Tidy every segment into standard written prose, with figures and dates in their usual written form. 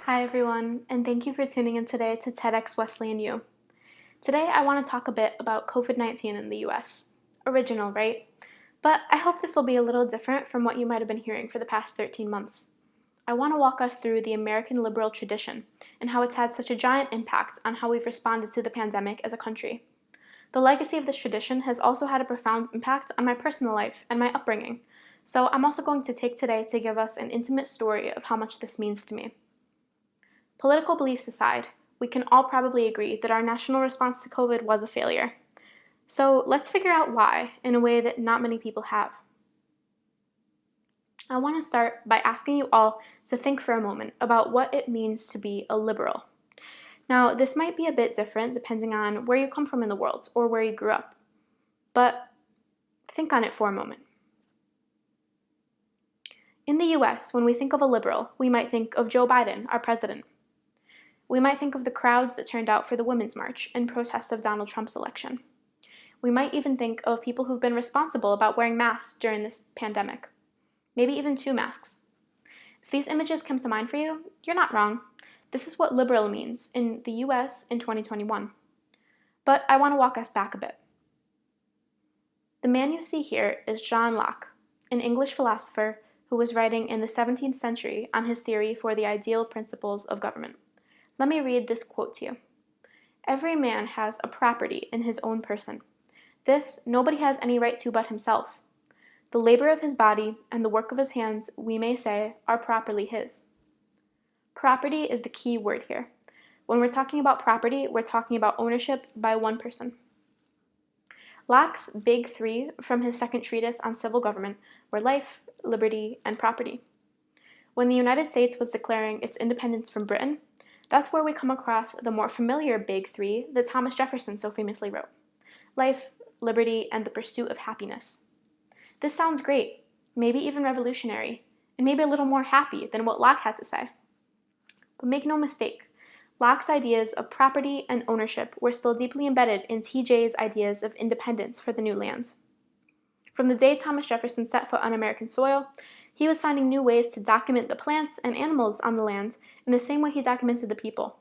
Hi everyone, and thank you for tuning in today to TEDxWesleyanU. Today I want to talk a bit about COVID-19 in the US. Original, right? But I hope this will be a little different from what you might have been hearing for the past 13 months. I want to walk us through the American liberal tradition and how it's had such a giant impact on how we've responded to the pandemic as a country. The legacy of this tradition has also had a profound impact on my personal life and my upbringing, so I'm also going to take today to give us an intimate story of how much this means to me. Political beliefs aside, we can all probably agree that our national response to COVID was a failure. So let's figure out why in a way that not many people have. I want to start by asking you all to think for a moment about what it means to be a liberal. Now, this might be a bit different depending on where you come from in the world or where you grew up, but think on it for a moment. In the US, when we think of a liberal, we might think of Joe Biden, our president. We might think of the crowds that turned out for the Women's March in protest of Donald Trump's election. We might even think of people who've been responsible about wearing masks during this pandemic, maybe even 2 masks. If these images come to mind for you, you're not wrong. This is what liberal means in the US in 2021. But I want to walk us back a bit. The man you see here is John Locke, an English philosopher who was writing in the 17th century on his theory for the ideal principles of government. Let me read this quote to you. "Every man has a property in his own person. This nobody has any right to but himself. The labor of his body and the work of his hands, we may say, are properly his." Property is the key word here. When we're talking about property, we're talking about ownership by one person. Locke's big 3 from his second treatise on civil government were life, liberty, and property. When the United States was declaring its independence from Britain, that's where we come across the more familiar big 3 that Thomas Jefferson so famously wrote: life, liberty, and the pursuit of happiness. This sounds great, maybe even revolutionary, and maybe a little more happy than what Locke had to say. But make no mistake, Locke's ideas of property and ownership were still deeply embedded in TJ's ideas of independence for the new land. From the day Thomas Jefferson set foot on American soil, he was finding new ways to document the plants and animals on the land in the same way he documented the people.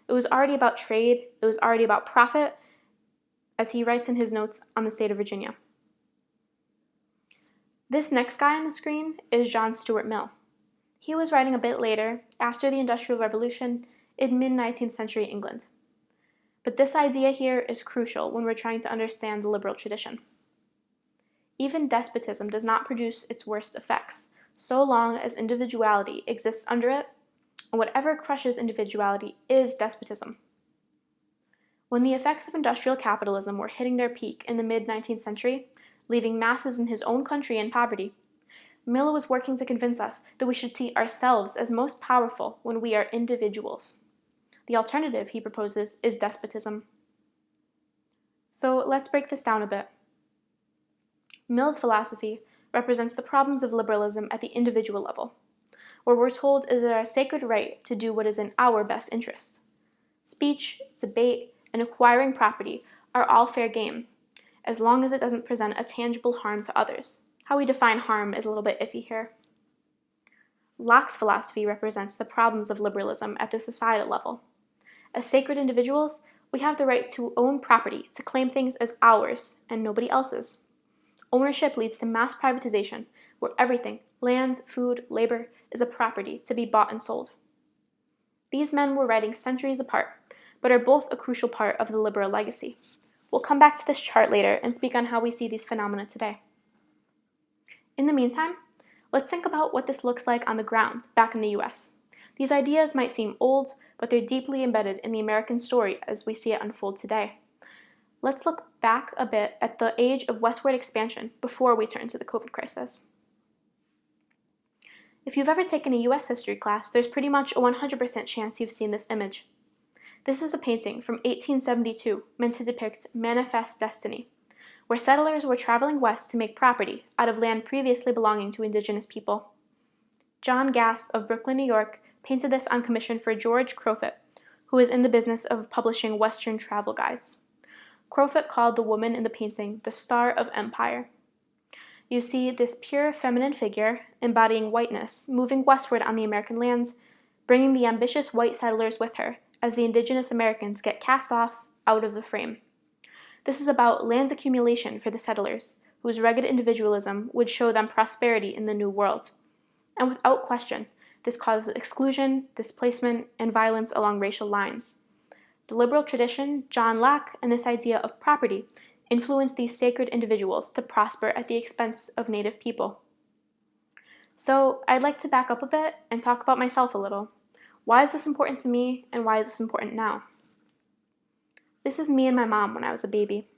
It was already about trade, it was already about profit, as he writes in his notes on the state of Virginia. This next guy on the screen is John Stuart Mill. He was writing a bit later, after the Industrial Revolution, in mid-19th century England. But this idea here is crucial when we're trying to understand the liberal tradition. Even despotism does not produce its worst effects, so long as individuality exists under it, and whatever crushes individuality is despotism. When the effects of industrial capitalism were hitting their peak in the mid-19th century, leaving masses in his own country in poverty, Mill was working to convince us that we should see ourselves as most powerful when we are individuals. The alternative, he proposes, is despotism. So let's break this down a bit. Mill's philosophy represents the problems of liberalism at the individual level, where we're told it is our sacred right to do what is in our best interest. Speech, debate, and acquiring property are all fair game, as long as it doesn't present a tangible harm to others. How we define harm is a little bit iffy here. Locke's philosophy represents the problems of liberalism at the societal level. As sacred individuals, we have the right to own property, to claim things as ours and nobody else's. Ownership leads to mass privatization, where everything, land, food, labor, is a property to be bought and sold. These men were writing centuries apart, but are both a crucial part of the liberal legacy. We'll come back to this chart later and speak on how we see these phenomena today. In the meantime, let's think about what this looks like on the ground back in the US. These ideas might seem old, but they're deeply embedded in the American story as we see it unfold today. Let's look back a bit at the age of westward expansion before we turn to the COVID crisis. If you've ever taken a US history class, there's pretty much a 100% chance you've seen this image. This is a painting from 1872 meant to depict Manifest Destiny, where settlers were traveling west to make property out of land previously belonging to indigenous people. John Gass of Brooklyn, New York, painted this on commission for George Crofut, who is in the business of publishing Western travel guides. Crofut called the woman in the painting the Star of Empire. You see this pure feminine figure embodying whiteness moving westward on the American lands, bringing the ambitious white settlers with her as the indigenous Americans get cast off out of the frame. This is about land's accumulation for the settlers, whose rugged individualism would show them prosperity in the New World. And without question, this causes exclusion, displacement, and violence along racial lines. The liberal tradition, John Locke, and this idea of property influenced these sacred individuals to prosper at the expense of Native people. So I'd like to back up a bit and talk about myself a little. Why is this important to me, and why is this important now? This is me and my mom when I was a baby.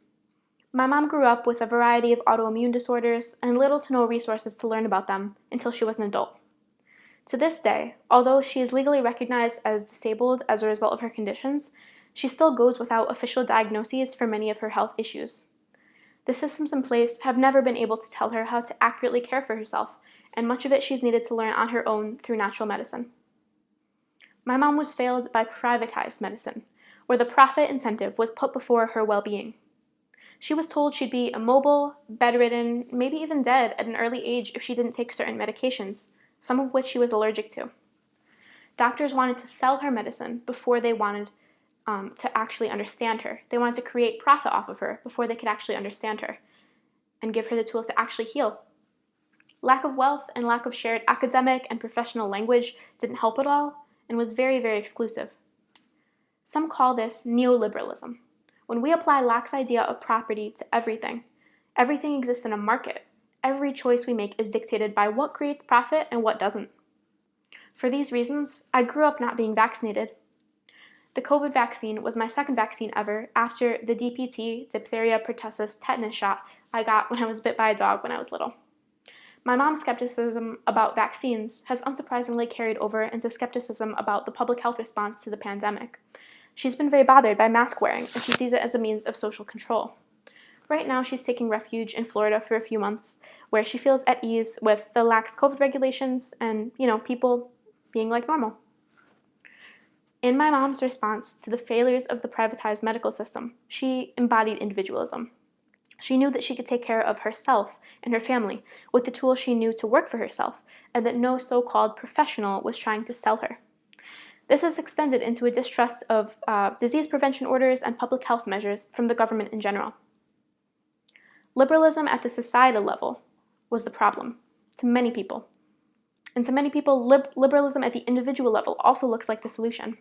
My mom grew up with a variety of autoimmune disorders and little to no resources to learn about them until she was an adult. To this day, although she is legally recognized as disabled as a result of her conditions, she still goes without official diagnoses for many of her health issues. The systems in place have never been able to tell her how to accurately care for herself, and much of it she's needed to learn on her own through natural medicine. My mom was failed by privatized medicine, where the profit incentive was put before her well-being. She was told she'd be immobile, bedridden, maybe even dead at an early age if she didn't take certain medications, some of which she was allergic to. Doctors wanted to sell her medicine before they wanted to actually understand her. They wanted to create profit off of her before they could actually understand her and give her the tools to actually heal. Lack of wealth and lack of shared academic and professional language didn't help at all and was very, very exclusive. Some call this neoliberalism. When we apply Locke's idea of property to everything, everything exists in a market. Every choice we make is dictated by what creates profit and what doesn't. For these reasons, I grew up not being vaccinated. The COVID vaccine was my second vaccine ever after the DPT, diphtheria, pertussis, tetanus shot I got when I was bit by a dog when I was little. My mom's skepticism about vaccines has unsurprisingly carried over into skepticism about the public health response to the pandemic. She's been very bothered by mask wearing, and she sees it as a means of social control. Right now, she's taking refuge in Florida for a few months, where she feels at ease with the lax COVID regulations and, people being like normal. In my mom's response to the failures of the privatized medical system, she embodied individualism. She knew that she could take care of herself and her family with the tools she knew to work for herself, and that no so-called professional was trying to sell her. This has extended into a distrust of disease prevention orders and public health measures from the government in general. Liberalism at the societal level was the problem to many people. And to many people, liberalism at the individual level also looks like the solution.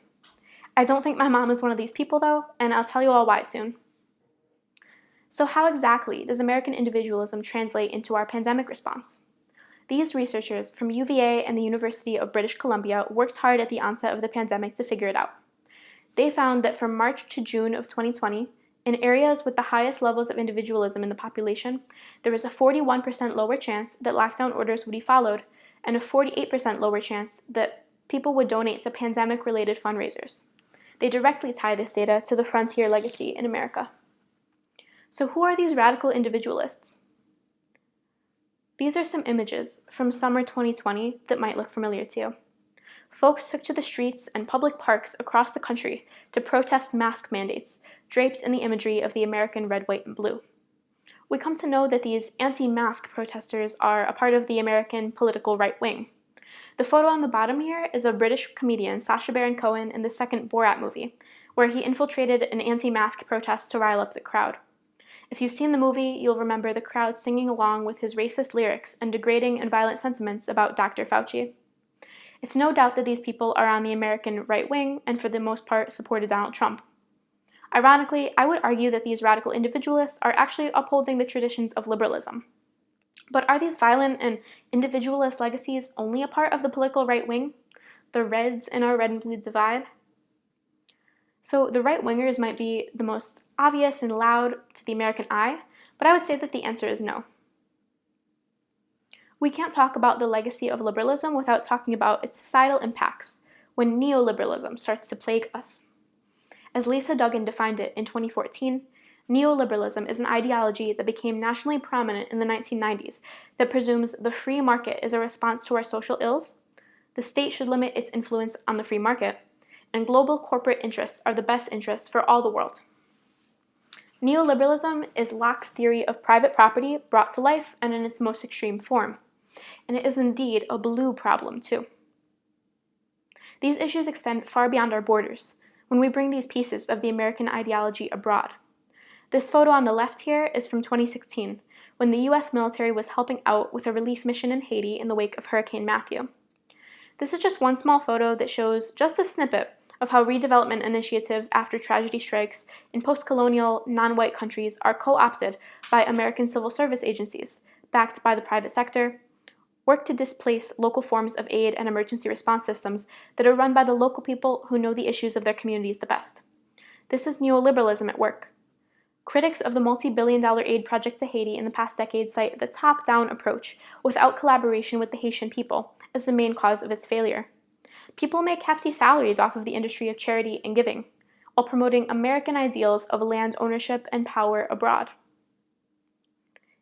I don't think my mom is one of these people, though, and I'll tell you all why soon. So how exactly does American individualism translate into our pandemic response? These researchers from UVA and the University of British Columbia worked hard at the onset of the pandemic to figure it out. They found that from March to June of 2020, in areas with the highest levels of individualism in the population, there was a 41% lower chance that lockdown orders would be followed, and a 48% lower chance that people would donate to pandemic-related fundraisers. They directly tie this data to the frontier legacy in America. So who are these radical individualists? These are some images from summer 2020 that might look familiar to you. Folks took to the streets and public parks across the country to protest mask mandates, draped in the imagery of the American red, white, and blue. We come to know that these anti-mask protesters are a part of the American political right wing. The photo on the bottom here is of British comedian Sacha Baron Cohen in the second Borat movie, where he infiltrated an anti-mask protest to rile up the crowd. If you've seen the movie, you'll remember the crowd singing along with his racist lyrics and degrading and violent sentiments about Dr. Fauci. It's no doubt that these people are on the American right wing and for the most part supported Donald Trump. Ironically, I would argue that these radical individualists are actually upholding the traditions of liberalism. But are these violent and individualist legacies only a part of the political right wing? The Reds in our red and blue divide? So the right-wingers might be the most obvious and loud to the American eye, but I would say that the answer is no. We can't talk about the legacy of liberalism without talking about its societal impacts when neoliberalism starts to plague us. As Lisa Duggan defined it in 2014, neoliberalism is an ideology that became nationally prominent in the 1990s that presumes the free market is a response to our social ills, the state should limit its influence on the free market, and global corporate interests are the best interests for all the world. Neoliberalism is Locke's theory of private property brought to life and in its most extreme form. And it is indeed a blue problem, too. These issues extend far beyond our borders when we bring these pieces of the American ideology abroad. This photo on the left here is from 2016, when the US military was helping out with a relief mission in Haiti in the wake of Hurricane Matthew. This is just one small photo that shows just a snippet of how redevelopment initiatives after tragedy strikes in post-colonial, non-white countries are co-opted by American civil service agencies, backed by the private sector, work to displace local forms of aid and emergency response systems that are run by the local people who know the issues of their communities the best. This is neoliberalism at work. Critics of the multi-billion-dollar aid project to Haiti in the past decade cite the top-down approach without collaboration with the Haitian people as the main cause of its failure. People make hefty salaries off of the industry of charity and giving, while promoting American ideals of land ownership and power abroad.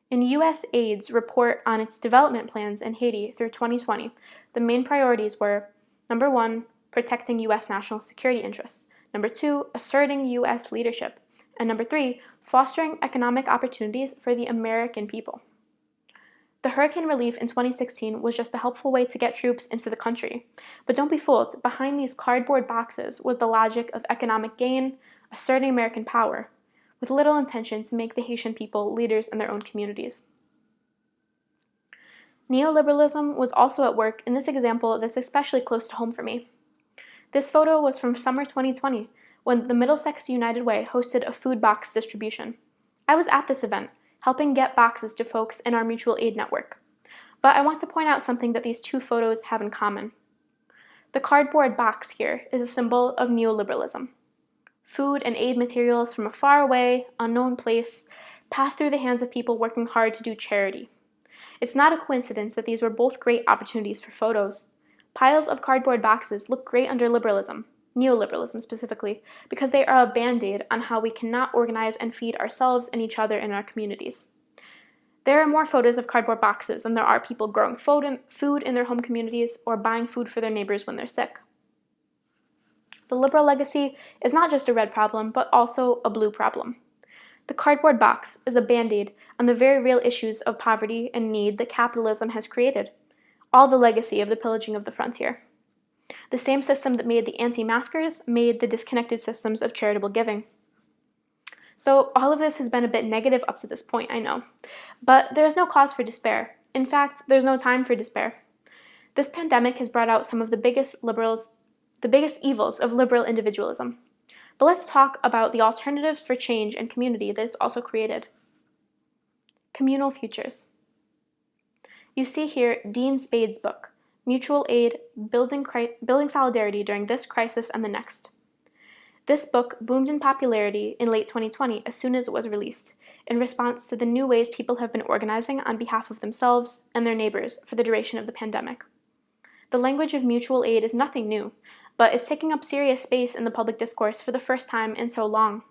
In USAID's report on its development plans in Haiti through 2020, the main priorities were, number 1, protecting US national security interests, number 2, asserting US leadership, and number 3, fostering economic opportunities for the American people. The hurricane relief in 2016 was just a helpful way to get troops into the country. But don't be fooled, behind these cardboard boxes was the logic of economic gain, asserting American power, with little intention to make the Haitian people leaders in their own communities. Neoliberalism was also at work in this example that's especially close to home for me. This photo was from summer 2020, when the Middlesex United Way hosted a food box distribution. I was at this event, helping get boxes to folks in our mutual aid network. But I want to point out something that these two photos have in common. The cardboard box here is a symbol of neoliberalism. Food and aid materials from a faraway, unknown place pass through the hands of people working hard to do charity. It's not a coincidence that these were both great opportunities for photos. Piles of cardboard boxes look great under liberalism, neoliberalism specifically, because they are a band-aid on how we cannot organize and feed ourselves and each other in our communities. There are more photos of cardboard boxes than there are people growing food in their home communities or buying food for their neighbors when they're sick. The liberal legacy is not just a red problem, but also a blue problem. The cardboard box is a band-aid on the very real issues of poverty and need that capitalism has created, all the legacy of the pillaging of the frontier. The same system that made the anti-maskers made the disconnected systems of charitable giving. So all of this has been a bit negative up to this point, I know. But there is no cause for despair. In fact, there's no time for despair. This pandemic has brought out some of the biggest evils of liberal individualism. But let's talk about the alternatives for change and community that it's also created. Communal futures. You see here Dean Spade's book, Mutual Aid, Building Solidarity During This Crisis and the Next. This book boomed in popularity in late 2020 as soon as it was released, in response to the new ways people have been organizing on behalf of themselves and their neighbors for the duration of the pandemic. The language of mutual aid is nothing new, but it's taking up serious space in the public discourse for the first time in so long.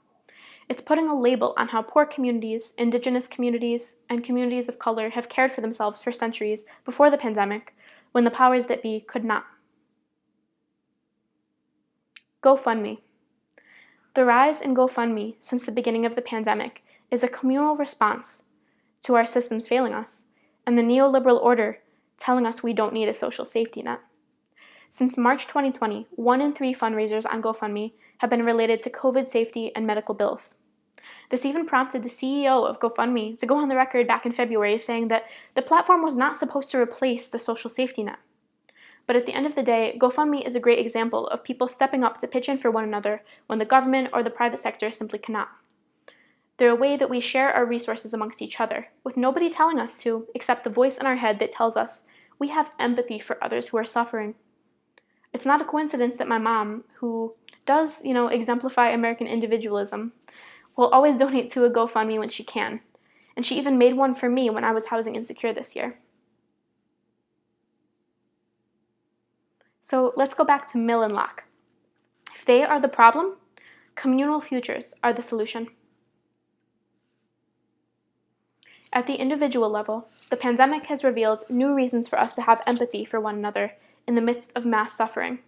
It's putting a label on how poor communities, indigenous communities, and communities of color have cared for themselves for centuries before the pandemic, when the powers that be could not. GoFundMe. The rise in GoFundMe since the beginning of the pandemic is a communal response to our systems failing us, and the neoliberal order telling us we don't need a social safety net. Since March 2020, 1 in 3 fundraisers on GoFundMe have been related to COVID safety and medical bills. This even prompted the CEO of GoFundMe to go on the record back in February saying that the platform was not supposed to replace the social safety net. But at the end of the day, GoFundMe is a great example of people stepping up to pitch in for one another when the government or the private sector simply cannot. They're a way that we share our resources amongst each other, with nobody telling us to, except the voice in our head that tells us we have empathy for others who are suffering. It's not a coincidence that my mom, who does, exemplify American individualism, will always donate to a GoFundMe when she can. And she even made one for me when I was housing insecure this year. So let's go back to Mill and Locke. If they are the problem, communal futures are the solution. At the individual level, the pandemic has revealed new reasons for us to have empathy for one another in the midst of mass suffering.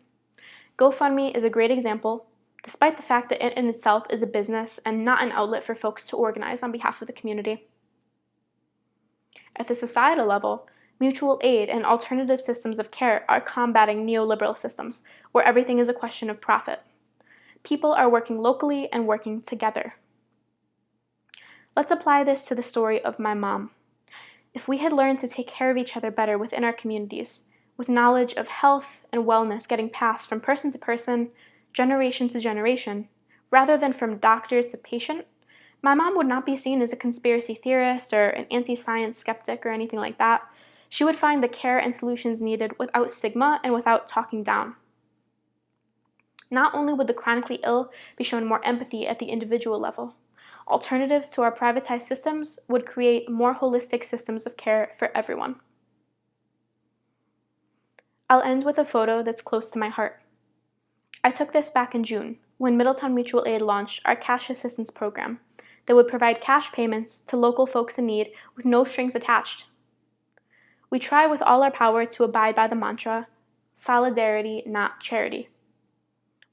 GoFundMe is a great example, despite the fact that it in itself is a business and not an outlet for folks to organize on behalf of the community. At the societal level, Mutual aid and alternative systems of care are combating neoliberal systems, where everything is a question of profit. People are working locally and working together. Let's apply this to the story of my mom. If we had learned to take care of each other better within our communities, with knowledge of health and wellness getting passed from person to person, generation to generation, rather than from doctors to patient, my mom would not be seen as a conspiracy theorist or an anti-science skeptic or anything like that. She would find the care and solutions needed without stigma and without talking down. Not only would the chronically ill be shown more empathy at the individual level, alternatives to our privatized systems would create more holistic systems of care for everyone. I'll end with a photo that's close to my heart. I took this back in June, when Middletown Mutual Aid launched our cash assistance program that would provide cash payments to local folks in need with no strings attached. We try with all our power to abide by the mantra, solidarity, not charity.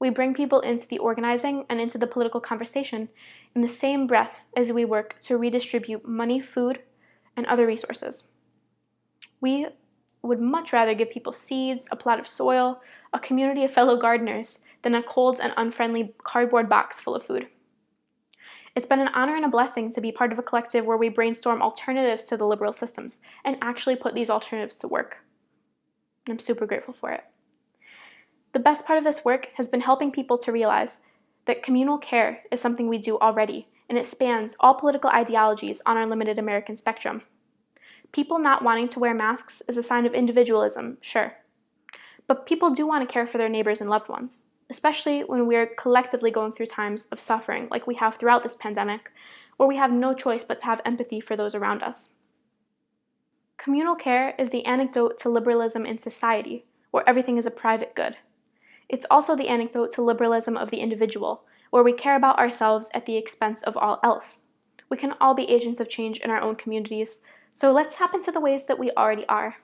We bring people into the organizing and into the political conversation in the same breath as we work to redistribute money, food, and other resources. We would much rather give people seeds, a plot of soil, a community of fellow gardeners, than a cold and unfriendly cardboard box full of food. It's been an honor and a blessing to be part of a collective where we brainstorm alternatives to the liberal systems and actually put these alternatives to work. I'm super grateful for it. The best part of this work has been helping people to realize that communal care is something we do already, and it spans all political ideologies on our limited American spectrum. People not wanting to wear masks is a sign of individualism, sure. But people do want to care for their neighbors and loved ones, especially when we're collectively going through times of suffering like we have throughout this pandemic, where we have no choice but to have empathy for those around us. Communal care is the antidote to liberalism in society, where everything is a private good. It's also the antidote to liberalism of the individual, where we care about ourselves at the expense of all else. We can all be agents of change in our own communities, so let's tap into the ways that we already are.